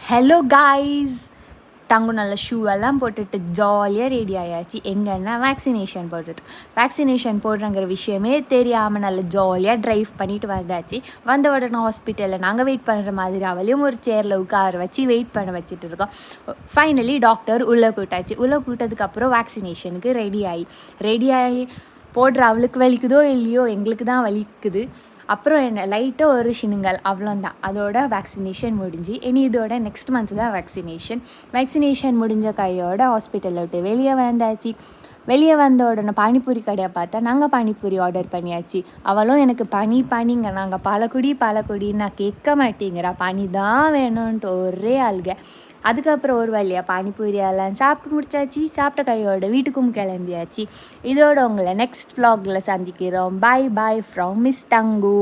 Hello guys, தங்கு நல்ல shoe எல்லாம் போட்டுட்டு ஜாலியாக ரெடி ஆயாச்சு. எங்கன்னா வேக்சினேஷன் போடுறங்கிற விஷயமே தெரியாமல் நல்ல ஜாலியாக ட்ரைவ் பண்ணிட்டு வந்தாச்சு. வந்த உடனே ஹாஸ்பிட்டலில் நாங்கள் வெயிட் பண்ணுற மாதிரி அவளையும் ஒரு சேரில் உட்கார வச்சு வெயிட் பண்ண வச்சுட்டு இருக்கோம். ஃபைனலி டாக்டர் உள்ளே கூட்டதுக்கப்புறம் வேக்சினேஷனுக்கு ரெடி ஆகி போடுற அவளுக்கு வலிக்குதோ இல்லையோ, எங்களுக்கு தான் வலிக்குது. அப்புறம் என்ன லைட்டாக ஒரு சினுங்கல் அவ்வளோந்தான். அதோட வேக்சினேஷன் முடிஞ்சு இனி இதோட நெக்ஸ்ட் மந்த் தான் வேக்சினேஷன் முடிஞ்ச கையோட ஹாஸ்பிட்டலில் விட்டு வெளியே வந்த உடனே பானிபூரி கடையை பார்த்தா நாங்கள் பானிபூரி ஆர்டர் பண்ணியாச்சு. அவளும் எனக்கு பனிங்க, நாங்கள் பாலக்குடி நான் கேட்க மாட்டேங்கிறா, பனி தான் வேணும்ன்ட்டு ஒரே ஆளுக. அதுக்கப்புறம் ஒரு வழியாக பானிபூரியெல்லாம் சாப்பிட்டு முடிச்சாச்சு. சாப்பிட்ட கையோட வீட்டுக்கும் கிளம்பியாச்சு. இதோட உங்களை நெக்ஸ்ட் vlogல சந்திக்கிறோம். பாய் ஃப்ரம் மிஸ் தங்கு.